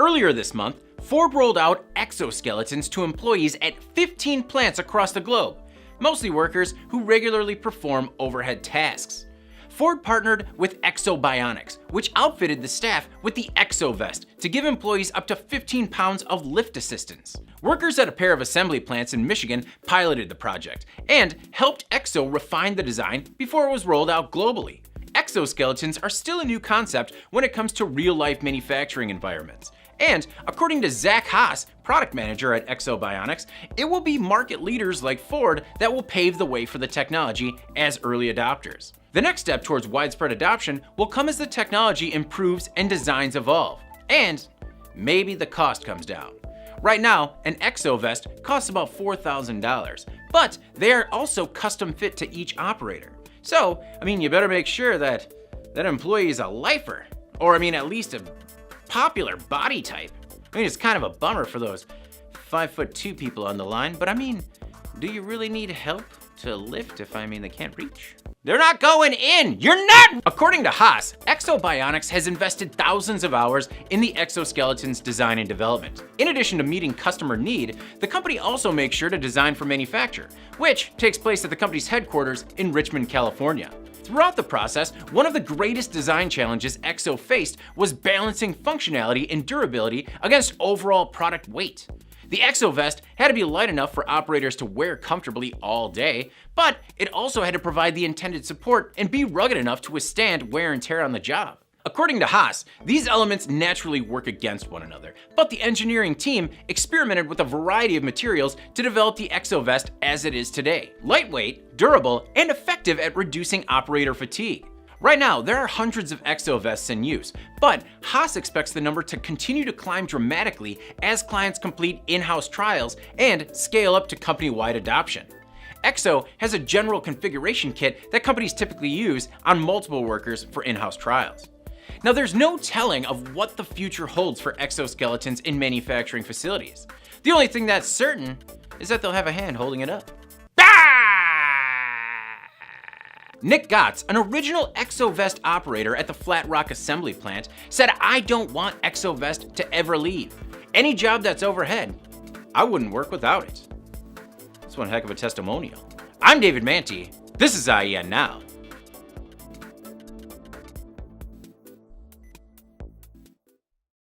Earlier this month, Ford rolled out exoskeletons to employees at 15 plants across the globe, mostly workers who regularly perform overhead tasks. Ford partnered with Ekso Bionics, which outfitted the staff with the ExoVest to give employees up to 15 pounds of lift assistance. Workers at a pair of assembly plants in Michigan piloted the project and helped Ekso refine the design before it was rolled out globally. Exoskeletons are still a new concept when it comes to real-life manufacturing environments. And according to Zach Haas, product manager at Ekso Bionics, it will be market leaders like Ford that will pave the way for the technology as early adopters. The next step towards widespread adoption will come as the technology improves and designs evolve. And maybe the cost comes down. Right now, an ExoVest costs about $4,000, but they are also custom fit to each operator. So, you better make sure that employee is a lifer, or at least a popular body type. It's kind of a bummer for those 5'2" people on the line, but do you really need help to lift if they can't reach? They're not going in! You're not! According to Haas, Ekso Bionics has invested thousands of hours in the exoskeletons design and development. In addition to meeting customer need, the company also makes sure to design for manufacture, which takes place at the company's headquarters in Richmond, California. Throughout the process, one of the greatest design challenges Ekso faced was balancing functionality and durability against overall product weight. The ExoVest had to be light enough for operators to wear comfortably all day, but it also had to provide the intended support and be rugged enough to withstand wear and tear on the job. According to Haas, these elements naturally work against one another, but the engineering team experimented with a variety of materials to develop the ExoVest as it is today: lightweight, durable, and effective at reducing operator fatigue. Right now, there are hundreds of ExoVests in use, but Haas expects the number to continue to climb dramatically as clients complete in-house trials and scale up to company-wide adoption. Ekso has a general configuration kit that companies typically use on multiple workers for in-house trials. Now, there's no telling of what the future holds for exoskeletons in manufacturing facilities. The only thing that's certain is that they'll have a hand holding it up. Nick Gotts, an original ExoVest operator at the Flat Rock assembly plant, said, "I don't want ExoVest to ever leave. Any job that's overhead, I wouldn't work without it." That's one heck of a testimonial. I'm David Manti. This is IEN Now.